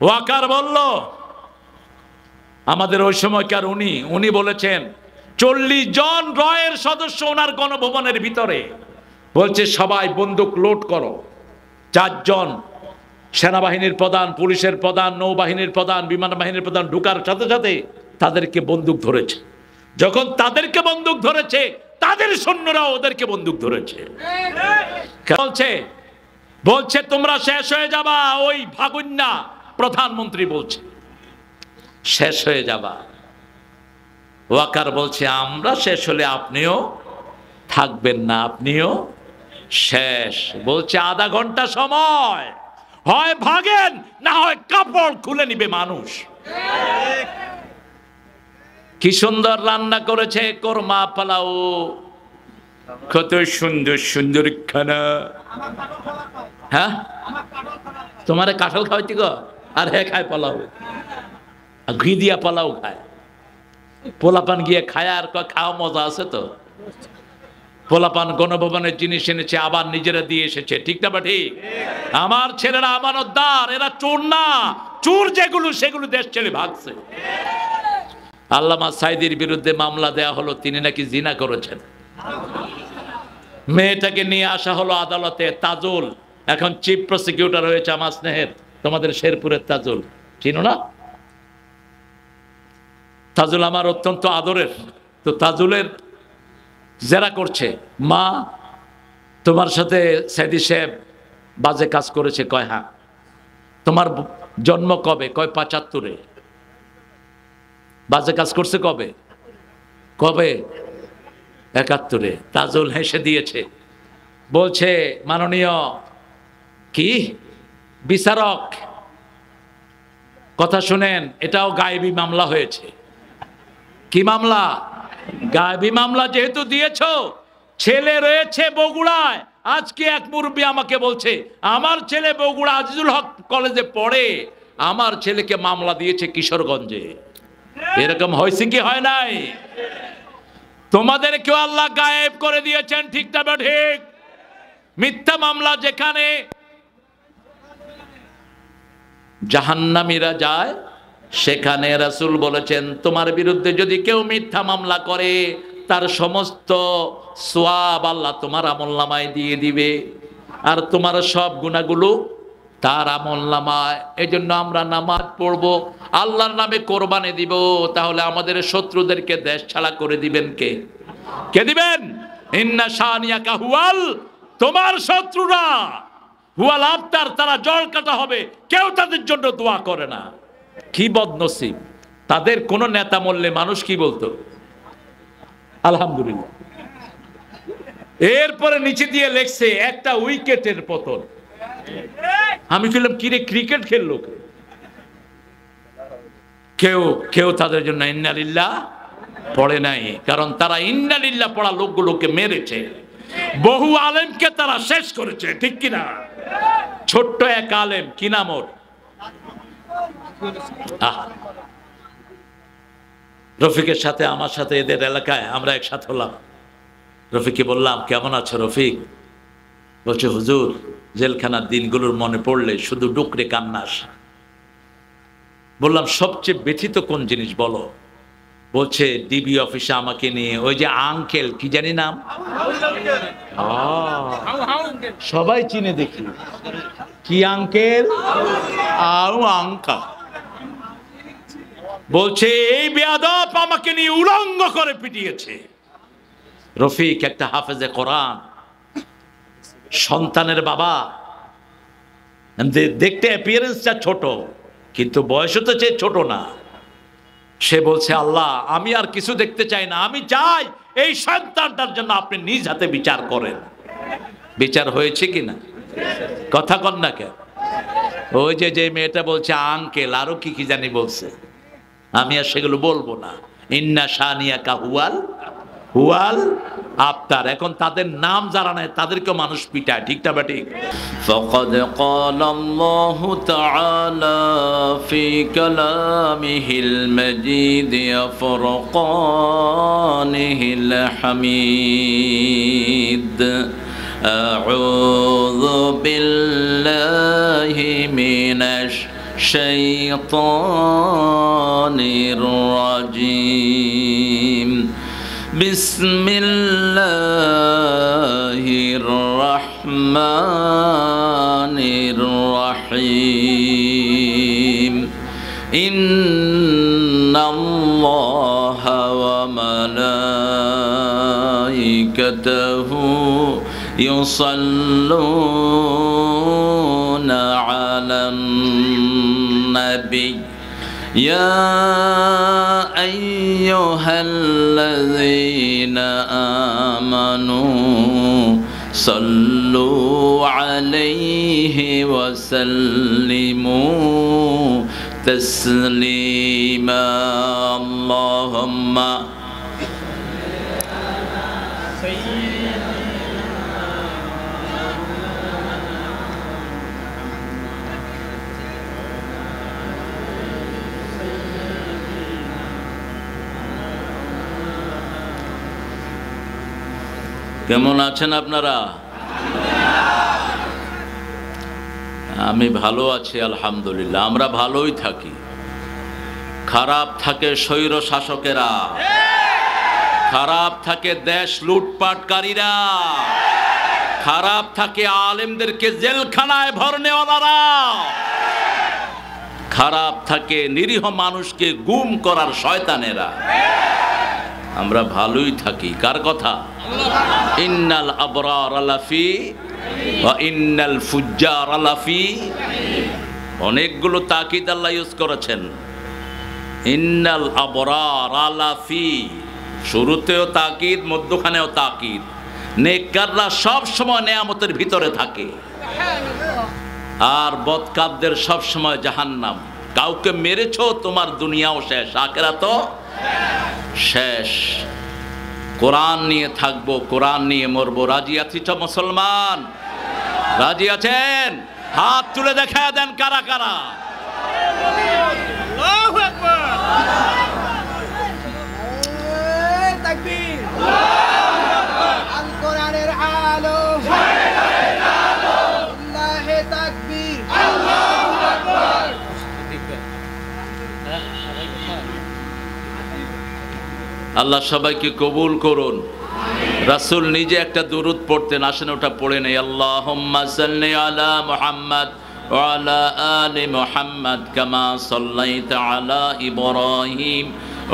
ওয়াকার বলল, আমাদের ওই সময়কার উনি বলেছেন 40 জন রয়ের সদস্য ওনার গণভবনের ভিতরে, বলছে সবাই বন্দুক লোড করো। 4 জন সেনাবাহিনীর প্রধান, পুলিশের প্রধান, নৌবাহিনীর প্রধান, বিমান বাহিনীর প্রধান ঢুকার সাথে সাথে তাদেরকে বন্দুক ধরেছে। যখন তাদেরকে বন্দুক ধরেছে, তাদের সৈন্যরাও ওদেরকে বন্দুক ধরেছে। বলছে তোমরা শেষ হয়ে যাবা। ওই ভাগুন্না প্রধানমন্ত্রী বলছে শেষ হয়ে যাবা। ওয়াকার বলছে আমরা শেষ হলে আপনিও থাকবেন না, আপনিও শেষ। বলছে আধা ঘন্টা সময়, হয় ভাগেন না হয় কাপড় খুলে নিবে মানুষ। কি সুন্দর রান্না করেছে, কোরমা পোলাও, কত সুন্দর সুন্দর খানা। হ্যাঁ, তোমারে কাঁঠাল খাওয়াইতে গো, আর হে খায় পোলাও, ঘি দিয়া পোলাও খায়। পোলাপান গিয়ে খায় আর খাওয়া মজা আছে তো। পোলাপান গণভবনের জিনিস এনেছে, আবার নিজেরা দিয়ে এসেছে, ঠিক না বা ঠিক? আমার ছেলেরা আমানতদার, এরা চোর না। চোর যেগুলো সেগুলো দেশ ছেড়ে ভাগছে। আল্লামা সাইদির বিরুদ্ধে মামলা দেয়া হলো, তিনি নাকি জিনা করেছেন। মেয়েটাকে নিয়ে আসা হলো আদালতে। তাজুল এখন চিফ প্রসিকিউটর হয়েছে, আমার স্নেহের, তোমাদের শেরপুরের তাজুল, চিনো না? তাজুল আমার অত্যন্ত আদরের। তো তাজুলের জেরা করছে, মা তোমার সাথে সাইদি সাহেব বাজে কাজ করেছে। কয় হ্যাঁ। তোমার জন্ম কবে? কয় 75-এ। বাজে কাজ করছে কবে? কবে? 71-এ। তাজুল হেসে দিয়েছে, বলছে মাননীয় কি বিচারক, কথা শুনেন, এটাও গায়েবী মামলা হয়েছে। কি মামলা? গায়েবী মামলা যেহেতু দিয়েছ, ছেলে রয়েছে বগুড়ায়। আজকে এক মুরব্বী আমাকে বলছে আমার ছেলে বগুড়া আজিজুল হক কলেজে পড়ে, আমার ছেলেকে মামলা দিয়েছে কিশোরগঞ্জে। এরকম হয়েছে কি হয় নাই? তোমাদের কেউ আল্লাহ গায়েব করে দিয়েছেন, ঠিক না ঠিক? মিথ্যা মামলা যেখানে জাহান্নামীরা যায়, সেখানে রাসূল বলেছেন তোমার বিরুদ্ধে যদি কেউ মিথ্যা মামলা করে, তার সমস্ত সওয়াব আল্লাহ তোমার আমলনামায় দিয়ে দিবে, আর তোমার সব গুনাহগুলো তার আমলনামায়। এজন্য আমরা নামাজ পড়বো, আল্লাহর নামে কোরবানি দিব, তাহলে আমাদের শত্রুদেরকে দেশ ছাড়া করে দিবেন কে? কে দিবেন? ইন্না শানিয়াকা হুয়াল, তোমার শত্রুরা হুয়াল আবতার, তারা জল কাটা হবে, কেউ তাদের জন্য দোয়া করে না। কি বদনসিব! তাদের কোন নেতা মরলে মানুষ কি বলতো? আলহামদুলিল্লাহ। এরপরে নিচে দিয়ে লেখছে একটা উইকেটের পতন। আমি বললাম কিরে, ক্রিকেট খেললো? কেউ তাদের জন্য ইন্না লিল্লাহ পড়ে নাই, কারণ তারা ইন্না লিল্লাহ পড়া লোকগুলোকে মেরেছে, বহু আলেমকে তারা শেষ করেছে, ঠিক কিনা? ছোট্ট এক আলেম, কি নাম ওর? রফিকের সাথে আমার সাথে এদের এলাকায় আমরা একসাথে হলাম। রফিককে বললাম কেমন আছো রফিক? বলছে হুজুর জেলখানার দিনগুলোর মনে পড়লে শুধু ডুকরে কান্না আসে। বললাম সবচেয়ে ব্যথিত কোন জিনিস বলো? বলছে ডিবি অফিসে আমাকে নিয়ে ওই যে আঙ্কেল, কি জানি নাম, সবাই চিনে দেখি, কি আঙ্কেল, আঙ্কা, বলছে এই বেয়াদব আমাকে নিয়ে উলঙ্গ করে পিটিয়েছে। রফিক একটা হাফেজে কোরআন, সন্তানের বাবা, দেখতে অ্যাপিয়ারেন্সটা ছোট, কিন্তু বয়সও তো চেয়ে ছোট না। সে বলছে আল্লাহ আমি আর কিছু দেখতে চাই না, আমি চাই এই সন্তানটার জন্য আপনি নিজ হাতে বিচার করেন। বিচার হয়েছে কিনা? কথা কন না কেন? ওই যে মেয়েটা বলছে আঙ্কেল, আরো কি কি জানি বলছে, আমি আর সেগুলো বলবো না। ইন্না শানিয়াকা হুয়াল আবতার। এখন তাদের নাম যারা নেয় তাদেরকে মানুষ পিটায়, ঠিক না ঠিক? ফাকাদ ক্বালাল্লাহু তাআলা ফি কালামিহিল মাজিদ ফুরকানিহিল হামিদ। আউযু বিল্লাহি মিনাশ الشيطان الرجيم بسم الله الرحمن الرحيم إن الله وملائكته يصلون على النبي يا أيها الذين آمنوا صلوا عليه وسلموا تسليما اللهم কেমন আছেন আপনারা? আমি ভালো আছি আলহামদুলিল্লাহ। আমরা ভালোই থাকি। খারাপ থাকে স্বৈর শাসকেরা, খারাপ থাকে দেশ লুটপাটকারীরা, খারাপ থাকে আলেমদেরকে জেলখানায় ভরনেওয়ালারা, খারাপ থাকে নিরীহ মানুষকে গুম করার শয়তানেরা। আমরা ভালোই থাকি। কার কথা? ইন্নাল আবরার লাফি ওয়া ইন্নাল ফুজ্জার লাফি। অনেকগুলো তাকিদ আল্লাহ ইউজ করেছেন। ইন্নাল আবরার লাফি, শুরুতেও তাকিদ, মধ্যখানেও তাকিদ। নেককাররা সব সময় নেয়ামতের ভিতরে থাকে, আর বদকারদের সব সময় জাহান্নাম। কাউকে মেরেছো, তোমার দুনিয়াও শেষ, আখিরাতও শেষ। কোরআন নিয়ে থাকবো, কোরআন নিয়ে মরবো। রাজি আছি তো মুসলমান? রাজি আছেন? হাত তুলে দেখা দেন কারা কারা। আল্লাহু আকবার, তাকবীর, আল কোরআনের আলো, আল্লাহে তাকবীর, আল্লাহু আকবার। আল্লাহ সবাইকে কবুল করুন। রাসূল নিজে একটা দুরূদ পড়তেন, আসেন ওটা পড়ে নেই। আল্লাহুম্মা সাল্লি আলা মুহাম্মাদ ওয়া আলা আলি মুহাম্মাদ কামা সাল্লাইতা আলা ইব্রাহিম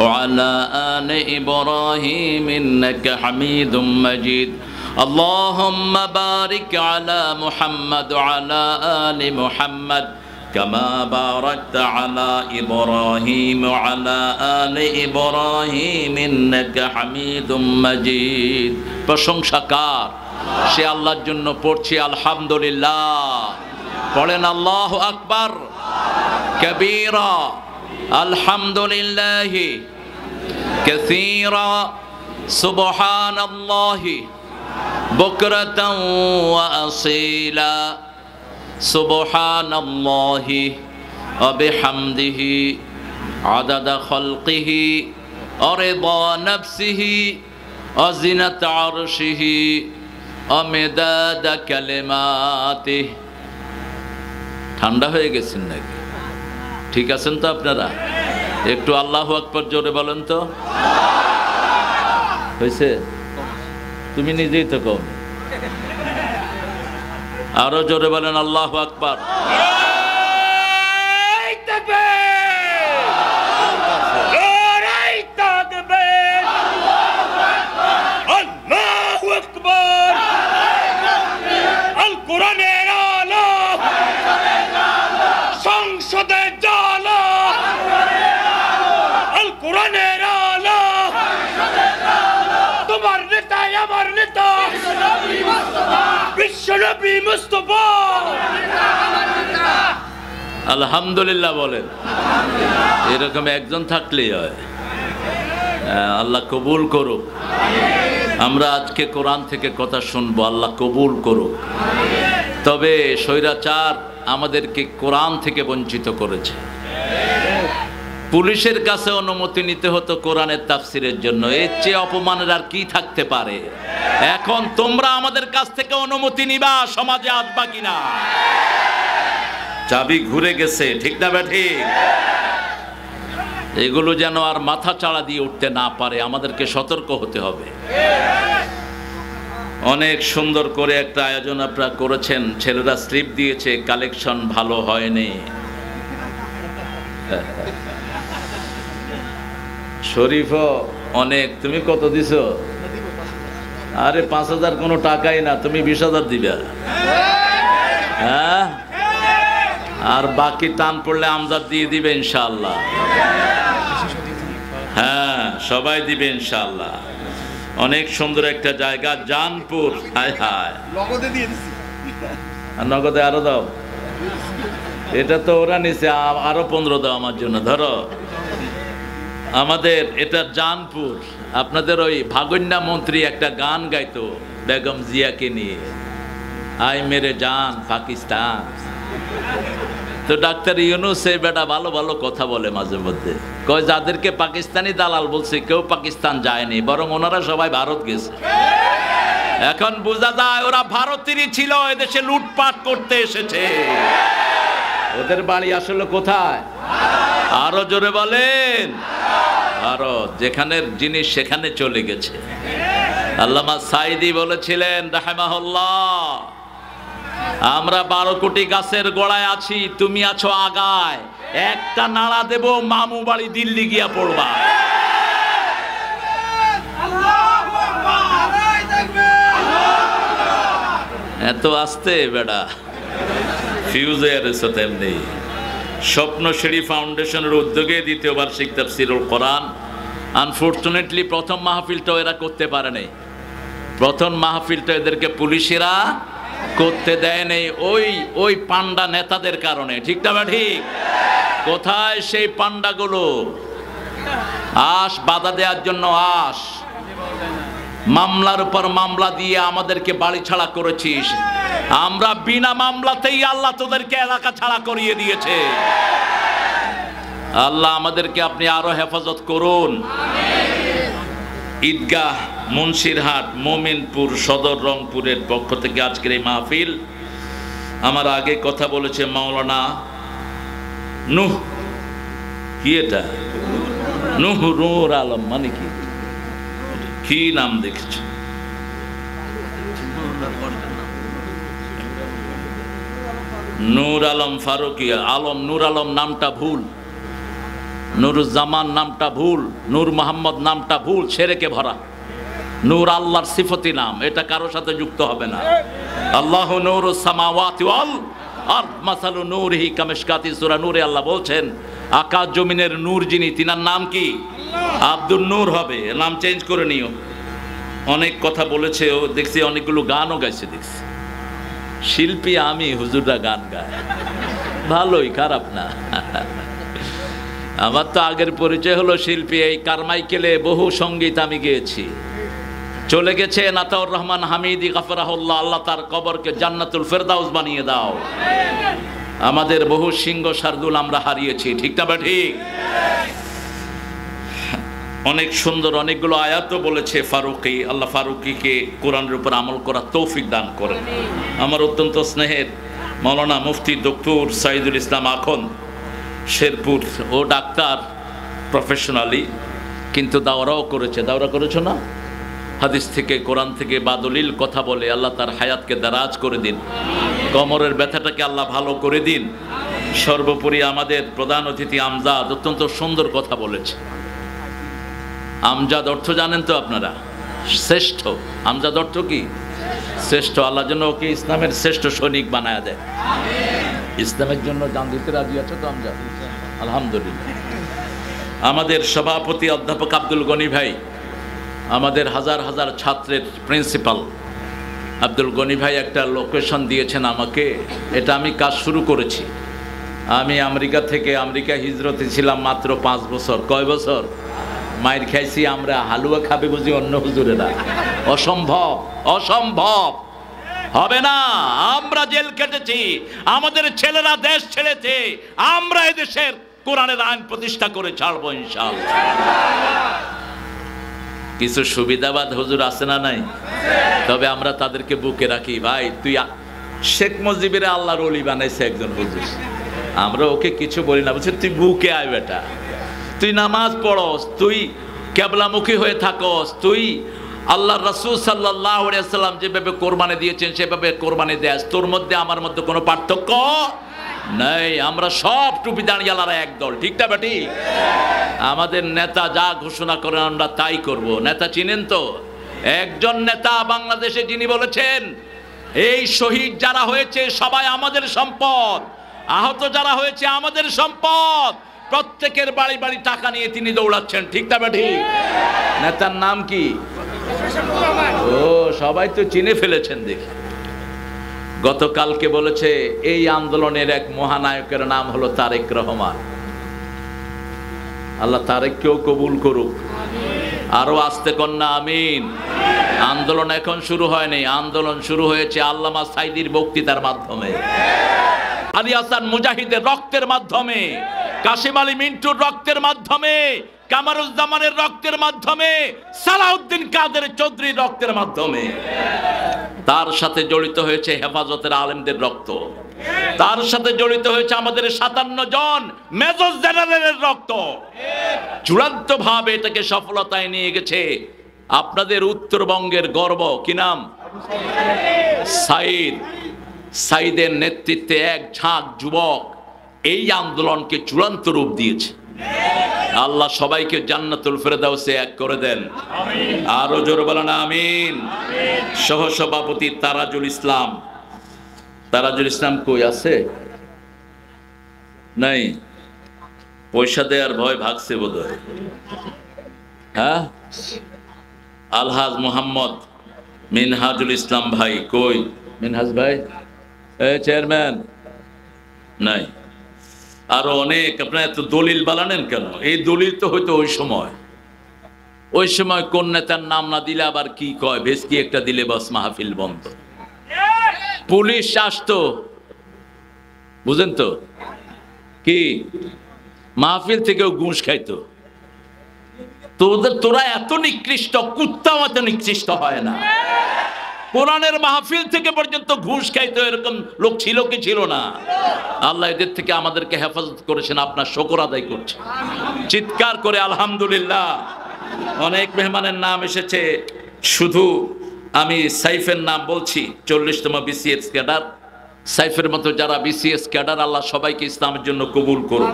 ওয়া আলা আলি ইব্রাহিম ইন্নাকা হামিদুম মাজিদ। আল্লাহুম্মা বারিক আলা মুহাম্মাদ ওয়া আলা আলি মুহাম্মাদ كما باركت على إبراهيم وعلى آل إبراهيم إنك حميد مجيد। প্রশংসা কার? সে আল্লাহর জন্য পড়ছি আলহামদুলিল্লাহ। পড়েন আল্লাহু আকবার কবীরা, আলহামদুলিল্লাহি কাসীরা, সুবহানাল্লাহি বুকরাতান ওয়া আসীলা, সুবহানাল্লাহি ওয়া বিহামদিহি আদাদা খালকিহি ওয়া রিদা নাফসিহি ওয়া জিনাতা আরশিহি ওয়া মিদাদা কালিমাতিহি। ঠান্ডা হয়ে গেছেন নাকি? ঠিক আছেন তো আপনারা? একটু আল্লাহু আকবার জোরে বলেন তো। হয়েছে? তুমি নিজেই তো কও। আরো জোরে বলেন আল্লাহু আকবার। সংসদে জালো, আল কোরআনের আলো, তোমার নেতা আমার নেতা বিশ্বনবী মুস্তাফা। আলহামদুলিল্লাহ বলেন। এরকম একজন থাকলেই হয়। আল্লাহ কবুল করুক। আমরা আজকে কোরআন থেকে কথা শুনবো, আল্লাহ কবুল করুক। তবে স্বৈরাচার আমাদেরকে কোরআন থেকে বঞ্চিত করেছে। পুলিশের কাছে অনুমতি নিতে হতো কোরআনের তাফসিরের জন্য। এর চেয়ে অপমানের আর কি থাকতে পারে? এখন তোমরা আমাদের কাছ থেকে অনুমতি নিবা, সমাজে আসবা কিনা? চাবি ঘুরে গেছে, ঠিক না ঠিক? এগুলো যেন আর মাথা চাড়া দিয়ে উঠতে না পারে, আমাদেরকে সতর্ক হতে হবে। অনেক সুন্দর করে একটা আয়োজন আপনারা করেছেন, ছেলেরা স্লিপ দিয়েছে, কালেকশন ভালো হয়নি। শরীফও অনেক, তুমি কত দিছো? আরে 5,000 কোনো টাকাই না, তুমি 20,000 দিবে। হ্যাঁ, আর বাকি টান পড়লে আমজাদ দিয়ে দিবে ইনশাআল্লাহ। হ্যাঁ, সবাই দিবে ইনশাআল্লাহ। অনেক সুন্দর একটা জায়গা জানপুর। হায় হায়, নগদে দিয়ে দিছি। আর নগদে আরো দাও। এটা তো ওরা নিছে, আরো 15 দাও আমার জন্য। ধরো, আমাদের এটা জানপুর। আপনাদের ওই ভাগন্যা মন্ত্রী একটা গান গাইতো বেগম জিয়াকে নিয়ে, আই মেরে জান পাকিস্তান। তো ডাক্তার ইউনূস এই বেটা ভালো ভালো কথা বলে মাঝে মধ্যে, কয় যাদেরকে পাকিস্তানি দালাল বলছে কেউ পাকিস্তান যায়নি, বরং ওনারা সবাই ভারত গেছে। এখন বোঝা যায় ওরা ভারতেরই ছিল, এদেশে লুটপাট করতে এসেছে। ওদের বাড়ি আসলে কোথায়? আরো জোরে বলেন। ভারত, যেখানের জিনিস সেখানে চলে গেছে। আল্লামা সাইদি বলেছিলেন রাহিমাহুল্লাহ, আমরা 12 কোটি গাছের গোড়ায় আছি, তুমি আছো আগায়, একটা নাড়া দেব মামু বাড়ি দিল্লি গিয়া পড়বা। এত আসতে বেড়া ফিউজ হয়ে রয়েছে। তেমনি স্বপ্নশ্রী ফাউন্ডেশনের উদ্যোগে দ্বিতীয় বার্ষিক তাফসীরুল কোরআন, আনফরচুনেটলি প্রথম মাহফিলটা এরা করতে পারে নাই। প্রথম মাহফিলটা এদেরকে পুলিশেরা করতে দেয় নেই, ওই পান্ডা নেতাদের কারণে, ঠিক না ঠিক? কোথায় সেই পান্ডাগুলো? আস বাধা দেওয়ার জন্য আস, মামলার উপর মামলা দিয়ে আমাদেরকে বাড়ি ছাড়া করেছিস। আমরা বিনা মামলাতেই আল্লাহ তোদেরকে এলাকা ছাড়া করিয়ে দিয়েছে। আল্লাহ আমাদেরকে আপনি আরো হেফাজত করুন। ঈদগাহ মুন্সিরহাট মোমিনপুর সদর রংপুরের পক্ষ থেকে আজকের এই মাহফিল। আমার আগে কথা বলেছে মাওলানা নূহ, কি এটা? নূর আলম, মানে কি কি নাম দেখেছ? নূর আলম ফারুকি। আলম, নূর আলম নামটা ভুল, নুরুজ্জামান নামটা ভুল, নূর মোহাম্মদ নামটা ভুল, ছেড়েকে ভরা। নূর আল্লাহর সিফতি নাম, এটা কারোর সাথে যুক্ত হবে না। আল্লাহু নূরুস সামাওয়াতি ওয়াল আরদ মাসালু নূরিহি কামিশকাতি। সূরা নূরে আল্লাহ বলছেন আকাশ জমিনের নূর যিনি, তিনার নাম কি? আব্দুল নূর হবে, নাম চেঞ্জ করে নিও। অনেক কথা বলেছে ও, দেখছি অনেকগুলো গানও গাইছে দেখছি। শিল্পী আমি, হুজুররা গান গায়, ভালোই, খারাপ না। আমার তো আগের পরিচয় হলো শিল্পী। এই কারমাইকেলে বহু সঙ্গীত আমি গেয়েছি। চলে গেছে আতাউর রহমান হামিদি গাফরাহুল্লাহ, আল্লাহ তার কবরকে জান্নাতুল ফেরদাউস বানিয়ে দাও। আমাদের বহু সিংহ শার্দুল আমরা হারিয়েছি, ঠিক না বা ঠিক? অনেক সুন্দর অনেকগুলো আয়াতও বলেছে ফারুকি। আল্লাহ ফারুকিকে কোরআনের উপর আমল করার তৌফিক দান করেন। আমার অত্যন্ত স্নেহের মাওলানা মুফতি ডক্টর সাইদুল ইসলাম আখন্দ শেরপুর, ও ডাক্তার প্রফেশনালি, কিন্তু দাওরাও করেছে। দাওরা করেছো না? হাদিস থেকে কোরআন থেকে বাদলিল কথা বলে। আল্লাহ তার হায়াতকে দারাজ করে দিন, কোমরের ব্যথাটাকে আল্লাহ ভালো করে দিন। সর্বোপরি আমাদের প্রধান অতিথি আমজাদ অত্যন্ত সুন্দর কথা বলেছে। আমজাদ অর্থ জানেন তো আপনারা? শ্রেষ্ঠ। আমজাদ অর্থ কি? শ্রেষ্ঠ। আল্লাহ যেন ওকে ইসলামের শ্রেষ্ঠ সৈনিক বানায় দেয়। ইসলামের জন্য জান দিতে রাজি আছে তো আমজাদ? আলহামদুলিল্লাহ। আমাদের সভাপতি অধ্যাপক আব্দুল গনি ভাই, আমাদের হাজার হাজার ছাত্রের প্রিন্সিপাল আব্দুল গনি ভাই একটা লোকেশন দিয়েছেন আমাকে। এটা আমি কাজ শুরু করেছি। আমি আমেরিকা হিজরতে ছিলাম মাত্র 5 বছর। কয় বছর? মায়ের খাইছি আমরা। হালুয়া খাবে বুঝি অন্য হুজুরেরা? অসম্ভব, অসম্ভব, হবে না। আমরা জেল কেটেছি, আমাদের ছেলেরা দেশ ছেড়েছে, আমরা এদেশের কোরআনের আইন প্রতিষ্ঠা করে ছাড়বো ইনশাআল্লাহ। কিছু সুবিধাবাদ হুজুর আছে না নাই? তবে আমরা তাদেরকে বুকে রাখি। ভাই তুই শেখ মুজিবের আল্লাহর ওলি বানাইছে একজন হুজুর। আমরা ওকে কিছু বলি না, বলছি তুই বুকে আয় বেটা, তুই নামাজ পড়স, তুই কেবলামুখী হয়ে থাকস, তুই আল্লাহ রাসূল সাল্লাল্লাহু আলাইহি ওয়াসাল্লাম যেভাবে কোরবানি দিয়েছেন সেভাবে কোরবানি দেস, তোর মধ্যে আমার মধ্যে কোনো পার্থক্য নাই। আমরা সব টুপি দাঁড়িয়ালারা একদল, ঠিক না বেটি? আমাদের নেতা যা ঘোষণা করেন আমরা তাই করব। নেতা চিনেন তো? একজন নেতা বাংলাদেশে যিনি বলেছেন এই শহীদ যারা হয়েছে সবাই আমাদের সম্পদ, আহত যারা হয়েছে আমাদের সম্পদ, প্রত্যেকের বাড়ি বাড়ি টাকা নিয়ে তিনি দৌড়াচ্ছেন, ঠিক না বেটি? নেতার নাম কি? ও সবাই তো চিনে ফেলেছেন দেখি। গতকালকে বলেছে এই আন্দোলনের এক মহানায়কের নাম হলো তারেক রহমান। আল্লাহ তারেককেও কবুল করুক। আরো আস্তে কন্যা আমিন। আন্দোলন এখন শুরু হয়নি, আন্দোলন শুরু হয়েছে আল্লামা সাইদির বক্তৃতার মাধ্যমে, আলী হাসান মুজাহিদের রক্তের মাধ্যমে, কাশিম আলী মিন্টুর রক্তের মাধ্যমে, কামারুজ্জামানের রক্তের মাধ্যমে, সালাউদ্দিন কাদের চৌধুরীর রক্তের মাধ্যমে। তার সাথে জড়িত হয়েছে হেফাজতের আলেমদের রক্ত, তার সাথে জড়িত হয়েছে আমাদের 57 জন মেজর জেনারেলের রক্ত। চূড়ান্ত ভাবে এটাকে সফলতায় নিয়ে গেছে আপনাদের উত্তরবঙ্গের গর্ব, কি নাম? সাইদ। সাইদের নেতৃত্বে এক ঝাঁক যুবক এই আন্দোলনকে চূড়ান্ত রূপ দিয়েছে। আল্লাহ সবাইকে জান্নাতুল ফেরদাউসে এক করে দেন, আরো জোরে বলেন আমিন। সহসভাপতি তারাজুল ইসলাম। তারাজুল ইসলাম কই আছে? নাই, পয়সা দেওয়ার ভয় ভাগছে বোধহয়। হ্যাঁ, আলহাজ মোহাম্মদ মিনহাজুল ইসলাম ভাই কই? মিনহাজ ভাই, চেয়ারম্যান নাই। আরো অনেক। আপনারা এত দলিল বানানেন কেন? এই দলিল তো হয়তো ওই সময় কোন নেতার নাম না দিলে আবার কি কয়, ভেস্কি একটা দিলে বাস মাহফিল বন্ধ। পুলিশ আসতো, বুঝেন তো কি, মাহফিল থেকেও ঘুষ খাইতো। তোরা এত নিকৃষ্ট, কুত্তাও এত নিকৃষ্ট হয় না। কোরআনের মাহফিল থেকে পর্যন্ত ঘুষ খাইতো এরকম লোক ছিল কি ছিল না? আল্লাহ এদের থেকে আমাদেরকে হেফাজত করেছেন, আপনার শুকর আদায় করছে। চিৎকার করে আলহামদুলিল্লাহ। অনেক মেহমানের নাম এসেছে, শুধু আমি সাইফের নাম বলছি, 40তম বিসিএস ক্যাডার। সাইফের মতো যারা বিসিএস ক্যাডার, আল্লাহ সবাইকে ইসলামের জন্য কবুল করুন।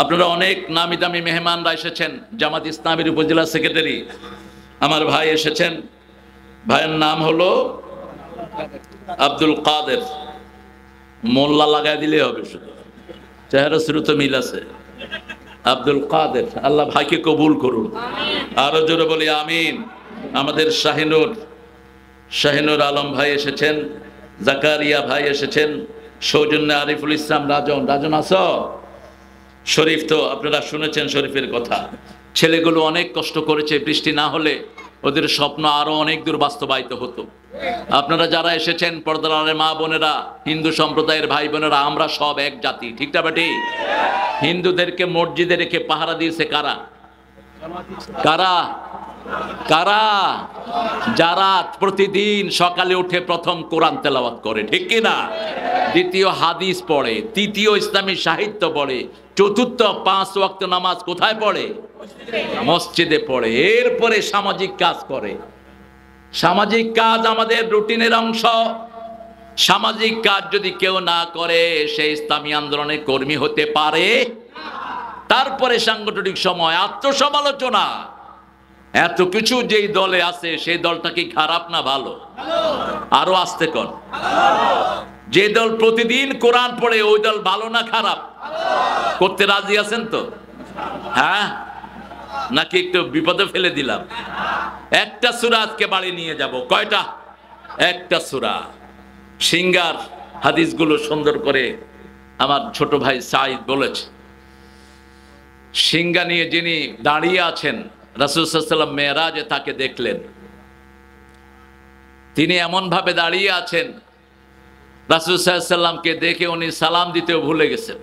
আপনারা অনেক নামি দামি মেহমানরা এসেছেন। জামাত ইসলামের উপজেলা সেক্রেটারি আমার ভাই এসেছেন, ভাইয়ের নাম হলো আব্দুল কাদের। মোল্লা লাগাই দিলে হবে, শুধু চেহারা শুরু তো মিল আছে। আব্দুল কাদের, আল্লাহ ভাইকে কবুল করুন, আরো জোরে বলি আমিন। আমাদের শাহিনুর আলম ভাই এসেছেন, জাকারিয়া ভাই এসেছেন, সৌজন্য আরিফুল ইসলাম রাজন আছো? শরীফ তো আপনারা শুনেছেন শরীফের কথা। ছেলেগুলো অনেক কষ্ট করেছে, বৃষ্টি না হলে ওদের স্বপ্ন আরো অনেক দূর বাস্তবায়িত হতো। আপনারা যারা এসেছেন, পর্দার আড়ালে মা বোনেরা, হিন্দু সম্প্রদায়ের ভাই বোনেরা, আমরা সব এক জাতি, ঠিক না বেটি? হিন্দুদেরকে মসজিদে রেখে পাহারা দিয়েছে কারা? কারা? কারা? যারা প্রতিদিন সকালে উঠে প্রথম কোরআন তেলাওয়াত করে, ঠিক কি না? দ্বিতীয় হাদিস পড়ে, তৃতীয় ইসলামী সাহিত্য পড়ে, চতুর্থ 5 ওয়াক্ত নামাজ কোথায় পড়ে? মসজিদে পড়ে। এরপরে সামাজিক কাজ করে। সামাজিক কাজ আমাদের রুটিনের অংশ। সামাজিক কাজ যদি কেউ না করে সে ইসলামী আন্দোলনের কর্মী হতে পারে। তারপরে সাংগঠনিক সময়, আত্মসমালোচনা, এত কিছু যেই দলে আছে সেই দলটা কি খারাপ না ভালো? আরো আস্তে কর। যে দল প্রতিদিন কোরআন পড়ে ওই দল ভালো না খারাপ? করতে রাজি আছেন তো? হ্যাঁ, নাকি একটু বিপদে ফেলে দিলাম? একটা সূরা আজকে বাড়ি নিয়ে যাব। কয়টা? একটা সূরা। সিঙ্গার হাদিসগুলো সুন্দর করে আমার ছোট ভাই সাইদ বলেছে। সিঙ্গা নিয়ে যিনি দাঁড়িয়ে আছেন, রাসূল সাল্লাল্লাহু আলাইহি ওয়াসাল্লাম মেরাজে তাকে দেখলেন। তিনি এমন ভাবে দাঁড়িয়ে আছেন, রাসূল সাল্লাল্লাহু আলাইহি ওয়াসাল্লামকে দেখে উনি সালাম দিতেও ভুলে গেছেন।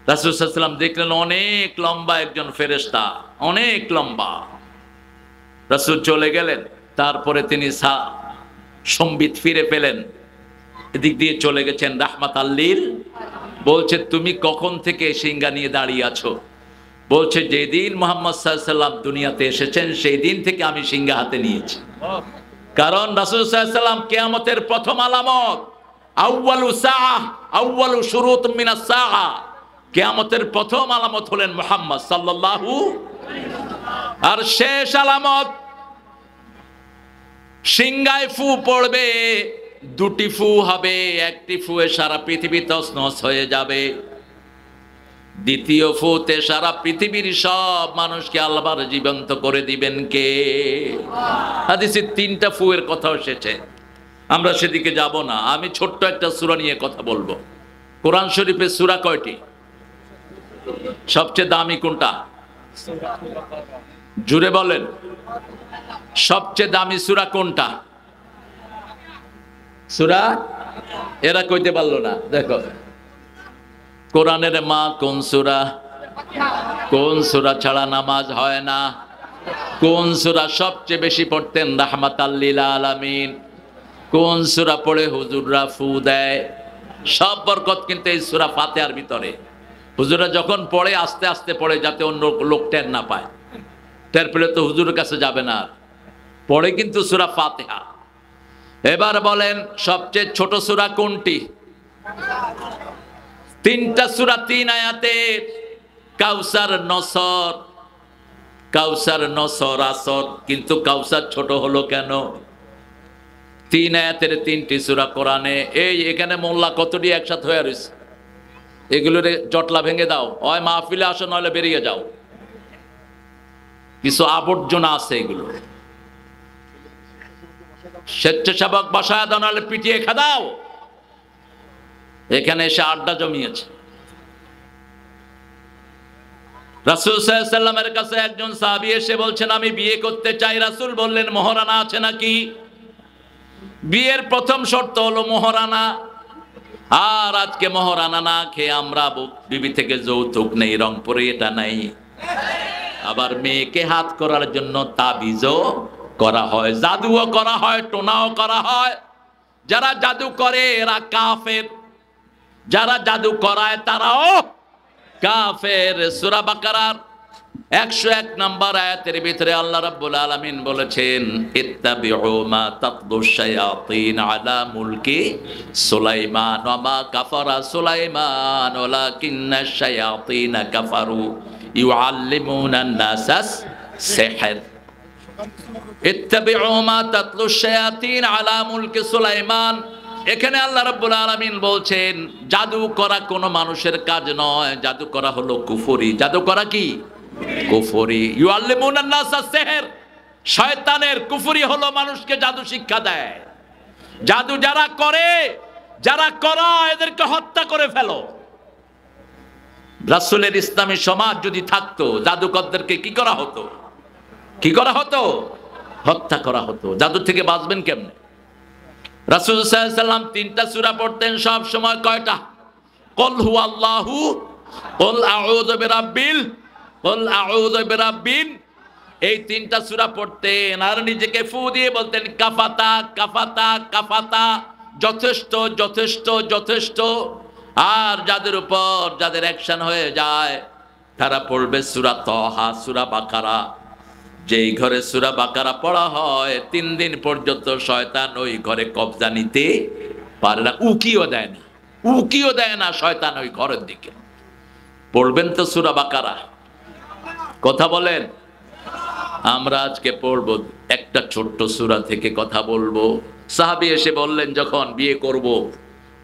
রাসূল সাল্লাল্লাহু আলাইহি ওয়াসাল্লাম দেখলেন অনেক লম্বা একজন ফেরেশতা, অনেক লম্বা। রাসূল চলে গেলেন। তারপরে তিনি সম্বিত ফিরে পেলেন। এদিক দিয়ে চলে গেছেন রাহমাতাল লিল। বলছে তুমি কখন থেকে সিংহা নিয়ে দাঁড়িয়ে আছো? বলছে যেদিন মুহাম্মদ সাল্লাল্লাহু আলাইহি ওয়াসাল্লাম দুনিয়াতে এসেছেন সেই দিন থেকে আমি সিংহা হাতে নিয়েছি। কারণ রাসূল সাল্লাল্লাহু আলাইহি ওয়াসাল্লাম কিয়ামতের প্রথম আলামত, আউয়ালু সাআহ, আউয়ালু শুরুত মিনাস সাআহ, কিয়ামতের প্রথম আলামত হলেন মুহাম্মদ সাল্লাল্লাহু, আর শেষ আলামত সিংহায় ফু পড়বে, দুটি ফু হবে, একটি ফুয়ে সারা পৃথিবী তছনছ হয়ে যাবে, দ্বিতীয় ফুতে সারা পৃথিবীর সব মানুষকে আল্লাহর জীবন্ত করে দিবেন কে? হাদিসে 3টা ফুয়ের কথা এসেছে, আমরা সেদিকে যাব না। আমি ছোট্ট একটা সূরা নিয়ে কথা বলবো। কোরআন শরীফের সূরা কয়টি? সবচেয়ে দামি কোনটা? জুড়ে বলেন, সবচেয়ে দামি সূরা কোনটা? সূরা, এরা কইতে পারলো না। দেখো কোরআনের মা কোন সূরা? কোন সূরা ছাড়া নামাজ হয় না? কোন সূরা সবচেয়ে বেশি পড়তেন রাহমাতাল লিল আলামিন? কোন সূরা পড়ে হুজুররা ফু দেয়? সব বরকত কিন্তু এই সূরা ফাতিহার ভিতরে। হুজুররা যখন পড়ে আস্তে আস্তে পড়ে, যাতে অন্য লোক টের না পায়। টের পেলে তো হুজুরের কাছে যাবে না। পড়ে কিন্তু সূরা ফাতিহা। এবার বলেন সবচেয়ে ছোট সূরা কোনটি? 3টা সূরা 3 আয়াতের, কাউসার, নসর। কাউসার, নসর, আসর। কিন্তু কাউসার ছোট হলো কেন? 3 আয়াতের 3টি সূরা কোরআনে। এই এখানে মোল্লা কতটি একসাথে হয়ে রয়েছে, এগুলোর জটলা ভেঙে দাও, হয় মাহফিলে আসো নইলে বেরিয়ে যাও। কিছু আবর্জনা আছে, এগুলো স্বেচ্ছাসেবক বাসায় দাও, নাহলে পিটিয়ে খাদাও। এখানে এসে আড্ডা জমিয়েছে। রাসূল সাল্লাল্লাহু আলাইহি ওয়াসাল্লামের কাছে একজন সাহাবী এসে বলছেন আমি বিয়ে করতে চাই। রাসূল বললেন মোহরানা আছে নাকি? বিয়ের প্রথম শর্ত হলো মোহরানা। আর আজকে মোহরানা না খেয়ে আমরা বিবি থেকে যৌতুক নেই, রংপুরে এটা নাই। আবার মেয়েকে হাত করার জন্য তাবিজও করা হয়, জাদুও করা হয়, টোনাও করা হয়। যারা জাদু করে এরা কাফের, যারা জাদু করায় তারাও কাফের। সূরা বাকারার 101 নম্বর আয়াতের ভিতরে আল্লাহ রাব্বুল আলামিন বলেছেন ইত্তাবিউ মা তাতলুশ শায়াতিন আলা মুলকি সুলাইমান ওয়া মা কাফারা সুলাইমান ওয়ালাকিন্নাশ শায়াতিন কাফারু ইউআল্লিমুনান নাসাস সিহর। ইত্তাবিউ মা তাতলুশ শায়াতিন আলা মুলকি সুলাইমান। এখানে আল্লাহ রাব্বুল আলামিন বলছেন জাদু করা কোনো মানুষের কাজ নয়, জাদু করা হলো কুফরি। জাদু করা কি? কুফরি। ইউআল্লিমুনান নাস সিহর, শয়তানের কুফরি হলো মানুষকে জাদু শিক্ষা দেয়। জাদু যারা করে, যারা করায়, এদেরকে হত্যা করে ফেলো। রাসূলের ইসলামী সমাজ যদি থাকতো, জাদুকরদেরকে কি করা হতো? কি করা হতো? হত্যা করা হতো। জাদু থেকে বাঁচবেন কেমনে? রাসূল সাল্লাল্লাহু আলাইহি ওয়াসাল্লাম 3টা সূরা পড়তেন সব সময়। কয়টা? কুল হুয়াল্লাহু, কুল আউযু বিরাব্বিল, কুল আউযু বিরাব্বিন। এই 3টা সূরা পড়তেন আর নিজেকে ফু দিয়ে বলতেন কাফাতা, কাফাতা, কাফাতা। যথেষ্ট, যথেষ্ট, যথেষ্ট। আর যাদের উপর যাদের অ্যাকশন হয়ে যায় তারা পড়বে সূরা তাহা, সূরা বাকারা। যেই ঘরে সূরা বাকারা পড়া হয় 3 দিন পর্যন্ত শয়তান ওই ঘরে কবজা নিতে পারে না, উকিও দেয় না, উকিও দেয় না শয়তান ওই ঘরের দিকে। পড়বেন তো সূরা বাকারা। কথা বলেন। আমরা আজকে পড়বো একটা ছোট্ট সূরা থেকে কথা বলবো। সাহাবী এসে বললেন যখন বিয়ে করব,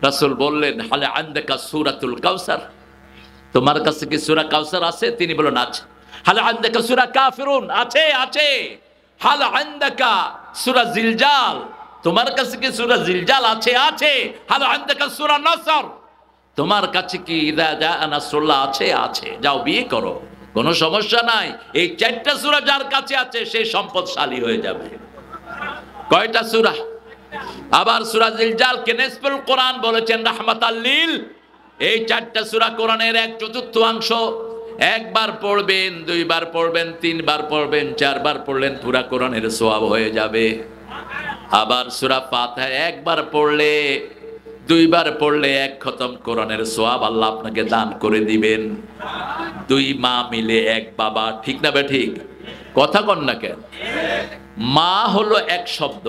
রাসূল বললেন হাল আনদাকা সূরাতুল কাউসার, তোমার কাছে কি সূরা কাউসার আছে? তিনি বললেন আছে। হাল আনদাকা সূরা কাফিরুন, আছে আছে। হাল আনদাকা সূরা জিলজাল, তোমার কাছে কি সূরা জিলজাল আছে? আছে। হাল আনদাকা সূরা নাসর, তোমার কাছে কি ইযা জাআ নাসরুল্লাহ আছে? আছে। যাও বিয়ে করো, কোনো সমস্যা নাই। এই 4টা সূরা যার কাছে আছে সে সম্পদশালী হয়ে যাবে। কয়টা সূরা? আবার সূরা জিলজাল কে নিসফুল কোরআন বলেছেন রাহমাতাল লিল। এই 4টা সূরা কোরআনের 1/4 একবার পড়বেন, 2বার পড়বেন, 3বার পড়বেন, 4বার পড়লেন পুরা কোরআনের সওয়াব হয়ে যাবে। আবার সূরা ফাতিহা একবার পড়লে দুইবার পড়লে এক খতম কোরআনের সোয়াব আল্লাহ আপনাকে দান করে দিবেন। দুই মা মিলে এক বাবা, ঠিক না বে ঠিক? কথা কন না কেন? মা হলো এক শব্দ।